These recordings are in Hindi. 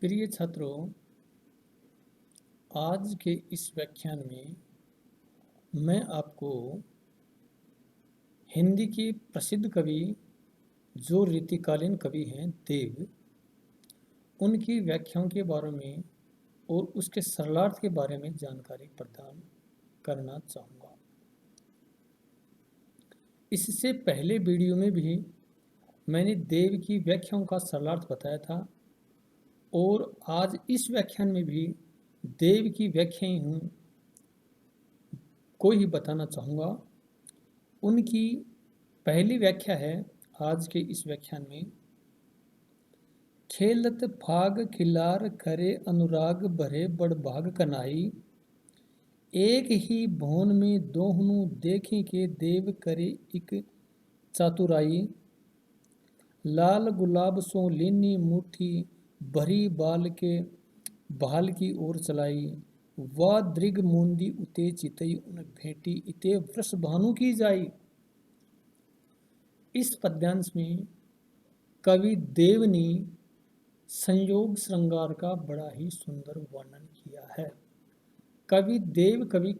प्रिय छात्रों, आज के इस व्याख्यान में मैं आपको हिंदी के प्रसिद्ध कवि जो रीतिकालीन कवि हैं देव, उनकी व्याख्याओं के बारे में और उसके सरलार्थ के बारे में जानकारी प्रदान करना चाहूँगा। इससे पहले वीडियो में भी मैंने देव की व्याख्याओं का सरलार्थ बताया था और आज इस व्याख्यान में भी देव की व्याख्याएं को ही बताना चाहूँगा। उनकी पहली व्याख्या है आज के इस व्याख्यान में, खेलत फाग खिलार करे अनुराग भरे बड़ भाग कनाई, एक ही भवन में दोहनु देखें के देव करे इक चातुराई, लाल गुलाब सो लीनी मुट्ठी भरी बाल की ओर चलाई, वा दृग मूंदी उते चितई उन भेंटी इते वृष भानु की जाई। इस पद्यांश में कवि देव ने संयोग श्रृंगार का बड़ा ही सुंदर वर्णन किया है। कवि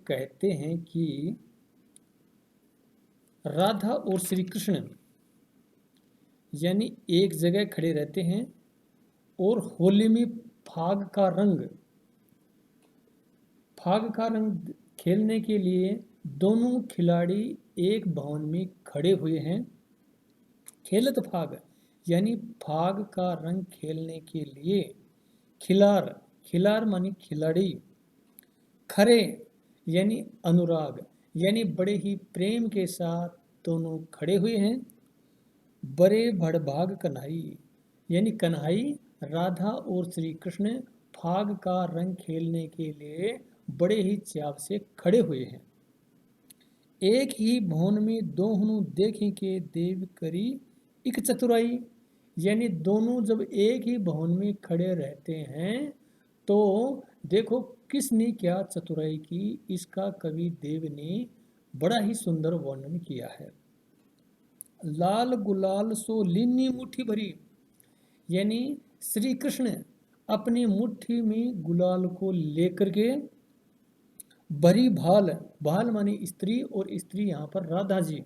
कहते हैं कि राधा और श्री कृष्ण यानी एक जगह खड़े रहते हैं और होली में फाग का रंग खेलने के लिए दोनों खिलाड़ी एक भवन में खड़े हुए हैं। खेलत फाग यानी फाग का रंग खेलने के लिए, खिलार मानी खिलाड़ी, खरे यानी अनुराग यानी बड़े ही प्रेम के साथ दोनों खड़े हुए हैं। बड़े भड़भाग कन्हाई यानी कन्हाई राधा और श्री कृष्ण फाग का रंग खेलने के लिए बड़े ही चाव से खड़े हुए हैं। एक ही भवन में दोहनु देखें के देव करी एक चतुराई यानी दोनों जब एक ही भवन में खड़े रहते हैं तो देखो किसने क्या चतुराई की, इसका कवि देव ने बड़ा ही सुंदर वर्णन किया है। लाल गुलाल सो लीनी मुट्ठी भरी यानी श्री कृष्ण अपनी मुट्ठी में गुलाल को लेकर के भरी भाल मानी स्त्री और स्त्री यहाँ पर राधा जी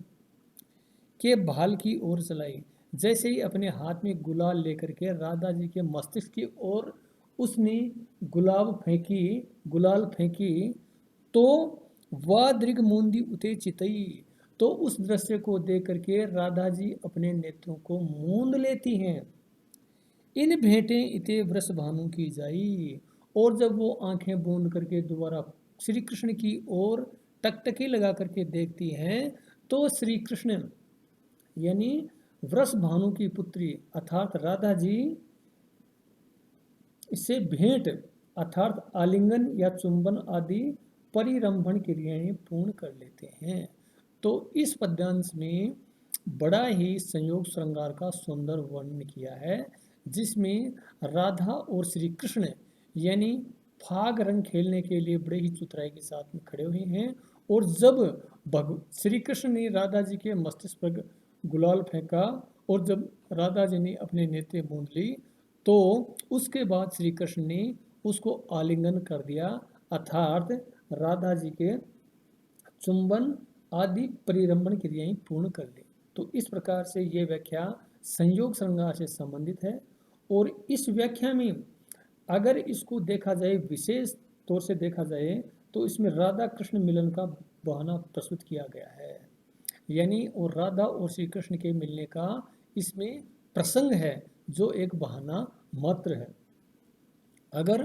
के भाल की ओर चलाई। जैसे ही अपने हाथ में गुलाल लेकर के राधा जी के मस्तिष्क की ओर उसने गुलाल फेंकी तो वह दृग मूंदी उते चितई, तो उस दृश्य को देख करके राधा जी अपने नेत्रों को मूंद लेती हैं। इन भेंटे इते वृष भानु की जाई, और जब वो आंखें बूंद करके दोबारा श्री कृष्ण की ओर टकटकी लगा करके देखती हैं तो श्री कृष्ण यानी वृष भानु की पुत्री अर्थात राधा जी इससे भेंट अर्थात आलिंगन या चुंबन आदि परिरंभण क्रियाएं पूर्ण कर लेते हैं। तो इस पद्यांश में बड़ा ही संयोग श्रृंगार का सुंदर वर्णन किया है, जिसमें राधा और श्री कृष्ण यानी फाग रंग खेलने के लिए बड़े ही चतुराई के साथ में खड़े हुए हैं। और जब श्री कृष्ण ने राधा जी के मस्तिष्क पर गुलाल फेंका और जब राधा जी ने अपने नेत्रे बूंद ली तो उसके बाद श्री कृष्ण ने उसको आलिंगन कर दिया अर्थात राधा जी के चुंबन आदि परिरंभण क्रियाएं पूर्ण कर ली। तो इस प्रकार से ये व्याख्या संयोग श्रृंगार से संबंधित है। और इस व्याख्या में अगर इसको देखा जाए, विशेष तौर से देखा जाए तो इसमें राधा कृष्ण मिलन का बहाना प्रस्तुत किया गया है, यानी और राधा और श्री कृष्ण के मिलने का इसमें प्रसंग है जो एक बहाना मात्र है। अगर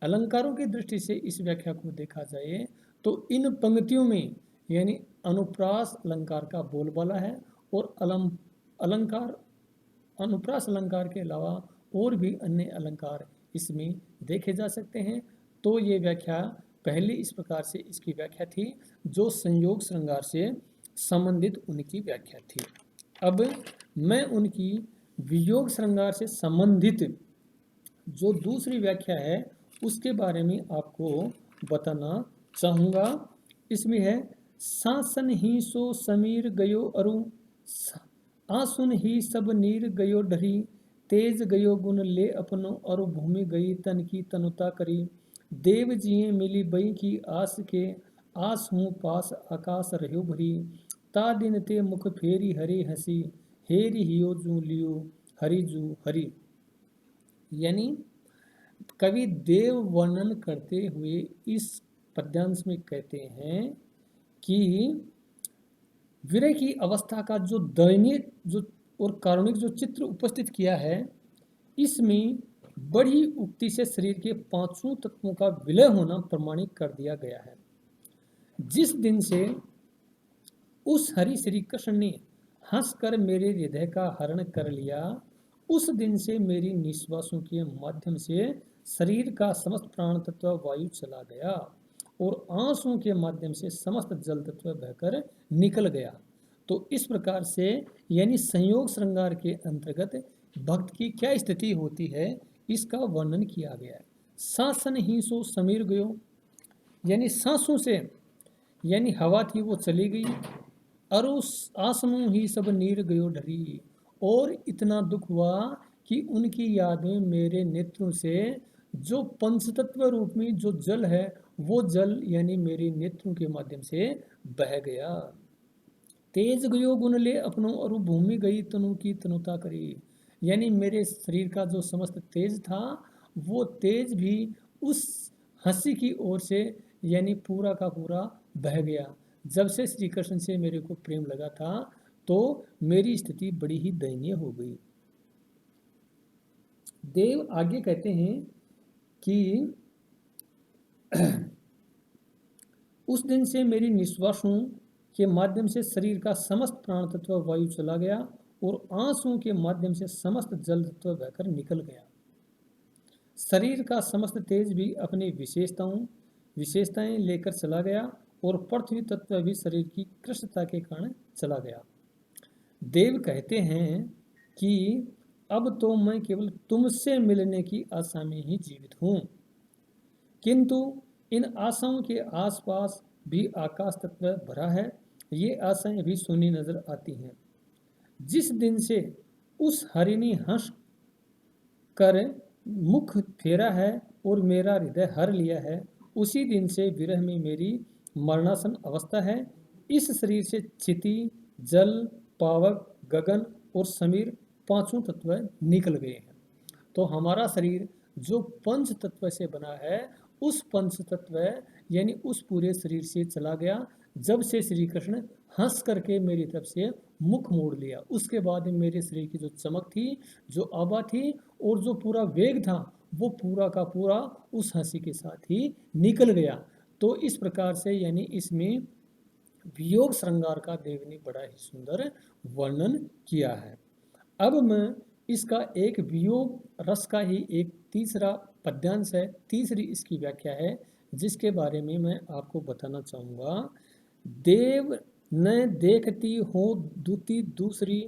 अलंकारों की दृष्टि से इस व्याख्या को देखा जाए तो इन पंक्तियों में यानी अनुप्रास अलंकार का बोलबाला है और अनुप्रास अलंकार के अलावा और भी अन्य अलंकार इसमें देखे जा सकते हैं। तो ये व्याख्या पहले इस प्रकार से इसकी व्याख्या थी जो संयोग श्रृंगार से संबंधित उनकी व्याख्या थी। अब मैं उनकी वियोग श्रृंगार से संबंधित जो दूसरी व्याख्या है उसके बारे में आपको बताना चाहूँगा। इसमें है, सासन ही सो समीर गयो अरु, आसुन ही सब नीर गयो ढरी, तेज गयो गुण ले अपनो, और भूमि गई तन की तनुता करी। देव जिये मिली बई की आस के, आस हूँ पास आकाश रह्यो भरी। ता दिन ते मुख फेरी हरी हंसी, हेरी हियो जू लियो हरि जू हरि। यानी कवि देव वर्णन करते हुए इस पद्यांश में कहते हैं कि विरह की अवस्था का जो दयनीय जो और कारुणिक जो चित्र उपस्थित किया है, इसमें बड़ी उक्ति से शरीर के पांचों तत्वों का विलय होना प्रमाणित कर दिया गया है। जिस दिन से उस हरि श्री कृष्ण ने हंसकर मेरे हृदय का हरण कर लिया, उस दिन से मेरी निश्वासों के माध्यम से शरीर का समस्त प्राण तत्व वायु चला गया, और आंसुओं के माध्यम से समस्त जल तत्व बहकर निकल गया। तो इस प्रकार से यानी संयोग श्रृंगार के अंतर्गत भक्त की क्या स्थिति होती है, इसका वर्णन किया गया है। सांसन ही सो समीर गयो, यानी सांसों से यानी हवा थी वो चली गई, और उस आसनों ही सब नीर गयो ढरी। और इतना दुख हुआ कि उनकी याद में मेरे नेत्रों से जो पंचतत्व रूप में जो जल है, वो जल यानी मेरे नेत्रों के माध्यम से बह गया। तेज गयो गुण ले अपनों, और भूमि गई तनु की तनुता करी। यानी मेरे शरीर का जो समस्त तेज था, वो तेज भी उस हंसी की ओर से यानी पूरा का पूरा बह गया। जब से श्री कृष्ण से मेरे को प्रेम लगा था, तो मेरी स्थिति बड़ी ही दयनीय हो गई। देव आगे कहते हैं कि उस दिन से मेरी निश्वासों के माध्यम से शरीर का समस्त प्राण तत्व वायु चला गया, और आंसुओं के माध्यम से समस्त जल तत्व बहकर निकल गया। शरीर का समस्त तेज भी अपनी विशेषताएं लेकर चला गया, और पृथ्वी तत्व भी शरीर की कृष्णता के कारण चला गया। देव कहते हैं कि अब तो मैं केवल तुमसे मिलने की आशा में ही जीवित हूँ, किंतु इन आशाओं के आसपास भी आकाश तत्व भरा है। ये आशाएं भी सुनी नजर आती हैं। जिस दिन से उस हरि ने हंस कर मुख फेरा है और मेरा हृदय हर लिया है, उसी दिन से विरह में मेरी मरणासन अवस्था है। इस शरीर से क्षिति, जल, पावक, गगन और समीर पांचों तत्व निकल गए हैं। तो हमारा शरीर जो पंच तत्व से बना है, उस पंच तत्व यानी उस पूरे शरीर से चला गया, जब से श्री कृष्ण हंस करके मेरी तरफ से मुख मोड़ लिया। उसके बाद मेरे शरीर की जो चमक थी, जो आभा थी और जो पूरा वेग था, वो पूरा का पूरा उस हंसी के साथ ही निकल गया। तो इस प्रकार से यानी इसमें वियोग श्रृंगार का देव ने बड़ा ही सुंदर वर्णन किया है। अब मैं इसका एक वियोग रस का ही एक तीसरा पद्यांश है, तीसरी इसकी व्याख्या है, जिसके बारे में मैं आपको बताना चाहूँगा। देव न देखती हो दूती दूसरी,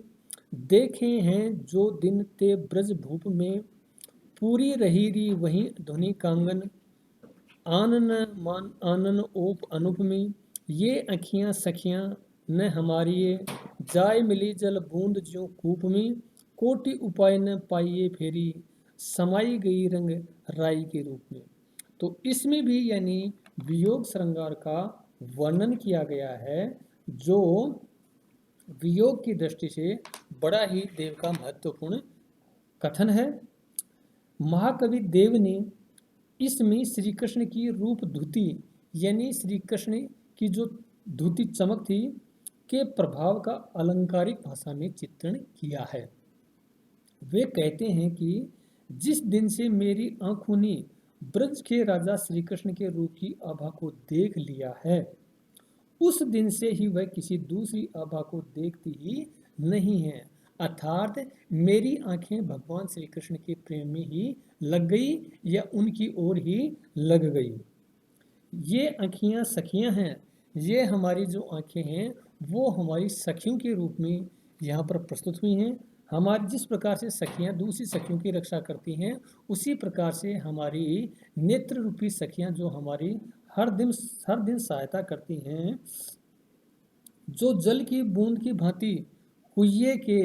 देखे हैं जो दिन ते ब्रज भूप में। पूरी रही री वहीं ध्वनि कांगन, आनन मान आनन ओप अनुपमी। ये अखियाँ सखियाँ न हमारी, जाय मिली जल बूंद ज्यों कूप में। कोटि उपाय न पाइए फेरी, समाई गई रंग राई के रूप में। तो इसमें भी यानी वियोग श्रृंगार का वर्णन किया गया है, जो वियोग की दृष्टि से बड़ा ही देव का महत्वपूर्ण कथन है। महाकवि देव ने इसमें श्री कृष्ण की रूप धुति यानी श्री कृष्ण की जो धुति चमक थी के प्रभाव का अलंकारिक भाषा में चित्रण किया है। वे कहते हैं कि जिस दिन से मेरी आंखों ने ब्रज के राजा श्री कृष्ण के रूप की आभा को देख लिया है, उस दिन से ही वह किसी दूसरी आभा को देखती ही नहीं है। अर्थात मेरी आंखें भगवान श्री कृष्ण के प्रेम में ही लग गई या उनकी ओर ही लग गई। ये आँखियाँ सखियाँ हैं, ये हमारी जो आँखें हैं वो हमारी सखियों के रूप में यहाँ पर प्रस्तुत हुई हैं। हमारी जिस प्रकार से सखियाँ दूसरी सखियों की रक्षा करती हैं, उसी प्रकार से हमारी नेत्र रूपी सखियाँ जो हमारी हर दिन सहायता करती हैं। जो जल की बूंद की भांति कुइये के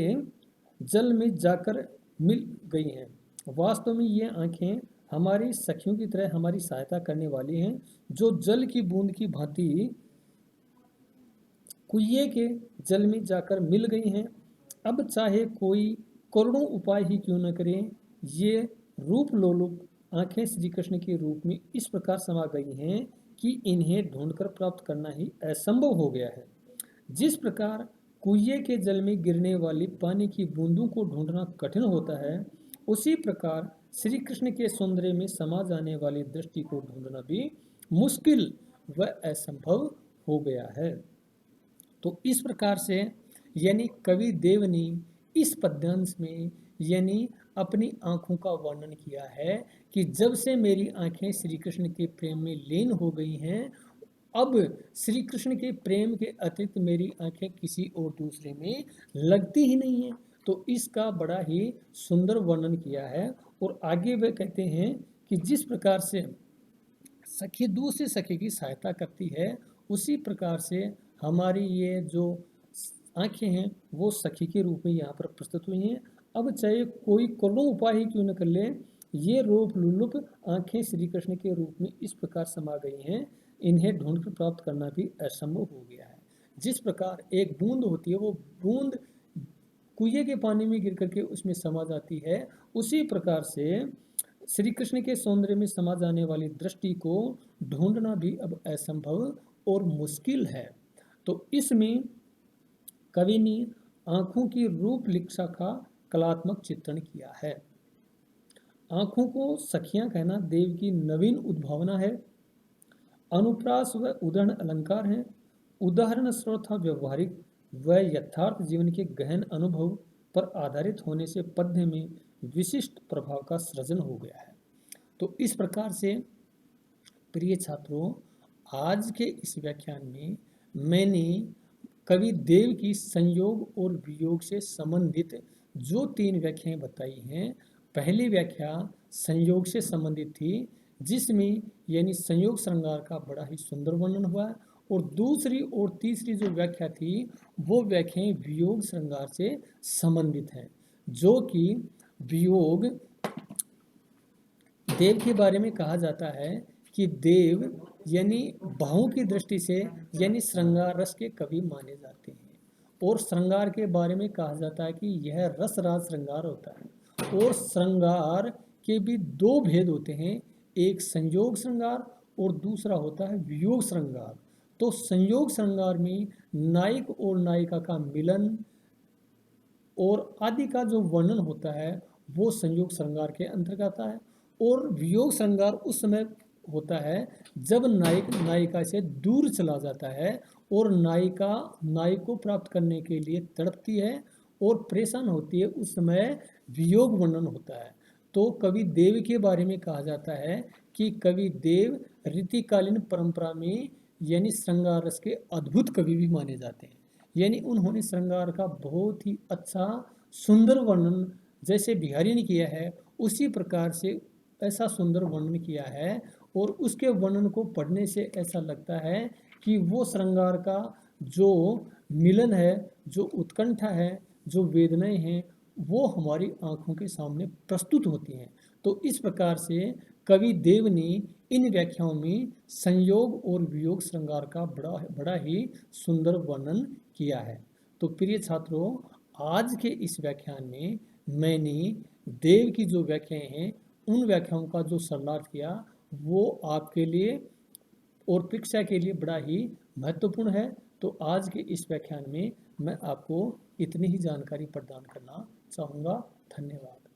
जल में जाकर मिल गई हैं। वास्तव में ये आंखें हमारी सखियों की तरह हमारी सहायता करने वाली हैं, जो जल की बूंद की भांति कुएं के जल में जाकर मिल गई हैं। अब चाहे कोई करोड़ों उपाय ही क्यों न करें, ये रूप लोलुप आंखें श्री कृष्ण के रूप में इस प्रकार समा गई हैं कि इन्हें ढूंढकर प्राप्त करना ही असंभव हो गया है। जिस प्रकार कुएं के जल में गिरने वाली पानी की बूंदों को ढूंढना कठिन होता है, उसी प्रकार श्री कृष्ण के सौंदर्य में समा जाने वाली दृष्टि को ढूंढना भी मुश्किल व असंभव हो गया है। तो इस प्रकार से यानी कवि देव ने इस पद्यांश में यानी अपनी आंखों का वर्णन किया है कि जब से मेरी आंखें श्री कृष्ण के प्रेम में लीन हो गई हैं, अब श्री कृष्ण के प्रेम के अतिरिक्त मेरी आंखें किसी और दूसरे में लगती ही नहीं है। तो इसका बड़ा ही सुंदर वर्णन किया है। और आगे वे कहते हैं कि जिस प्रकार से सखी दूसरे सखी की सहायता करती है, उसी प्रकार से हमारी ये जो आंखें हैं वो सखी के रूप में यहाँ पर प्रस्तुत हुई हैं। अब चाहे कोई करोड़ों उपाय ही क्यों न कर ले, ये रूप लुलुप आंखें श्री कृष्ण के रूप में इस प्रकार समा गई हैं, इन्हें ढूंढकर प्राप्त करना भी असंभव हो गया है। जिस प्रकार एक बूंद होती है, वो बूंद कुएं के पानी में गिर करके उसमें समा जाती है, उसी प्रकार से श्री कृष्ण के सौंदर्य में समा जाने वाली दृष्टि को ढूंढना भी अब असंभव और मुश्किल है। तो इसमें कवि ने आंखों की रूप लिप्सा का कलात्मक चित्रण किया है। आंखों को सखियां कहना देव की नवीन उद्भावना है। अनुप्रास व उदाहरण अलंकार हैं। उदाहरण सर्वथा व्यवहारिक व यथार्थ जीवन के गहन अनुभव पर आधारित होने से पद्य में विशिष्ट प्रभाव का सृजन हो गया है। तो इस प्रकार से प्रिय छात्रों, आज के इस व्याख्यान में मैंने कवि देव की संयोग और वियोग से संबंधित जो 3 व्याख्याएं बताई हैं, पहली व्याख्या संयोग से संबंधित थी, जिसमें यानी संयोग श्रृंगार का बड़ा ही सुंदर वर्णन हुआ, और दूसरी और तीसरी जो व्याख्या थी वो व्याख्याएं वियोग श्रृंगार से संबंधित हैं, जो कि वियोग देव के बारे में कहा जाता है कि देव यानी भावों की दृष्टि से यानी श्रृंगार रस के कवि माने जाते हैं। और श्रृंगार के बारे में कहा जाता है कि यह रस राज श्रृंगार होता है। और श्रृंगार के भी 2 भेद होते हैं, एक संयोग श्रृंगार और दूसरा होता है वियोग श्रृंगार। तो संयोग श्रृंगार में नायक और नायिका का मिलन और आदि का जो वर्णन होता है वो संयोग श्रृंगार के अंतर्गत आता है। और वियोग श्रृंगार उस समय होता है जब नायक नायिका से दूर चला जाता है और नायिका नायक को प्राप्त करने के लिए तड़पती है और परेशान होती है, उस समय वियोग वर्णन होता है। तो कवि देव के बारे में कहा जाता है कि कवि देव रीतिकालीन परंपरा में यानी श्रृंगार रस के अद्भुत कवि भी माने जाते हैं। यानी उन्होंने श्रृंगार का बहुत ही अच्छा सुंदर वर्णन जैसे बिहारी ने किया है, उसी प्रकार से ऐसा सुंदर वर्णन किया है। और उसके वर्णन को पढ़ने से ऐसा लगता है कि वो श्रृंगार का जो मिलन है, जो उत्कंठा है, जो वेदनाएं हैं, वो हमारी आंखों के सामने प्रस्तुत होती हैं। तो इस प्रकार से कवि देव ने इन व्याख्याओं में संयोग और वियोग श्रृंगार का बड़ा ही सुंदर वर्णन किया है। तो प्रिय छात्रों, आज के इस व्याख्यान में मैंने देव की जो व्याख्याएं हैं उन व्याख्याओं का जो सरलार्थ किया वो आपके लिए और परीक्षा के लिए बड़ा ही महत्वपूर्ण है। तो आज के इस व्याख्यान में मैं आपको इतनी ही जानकारी प्रदान करना चाहूँगा। धन्यवाद।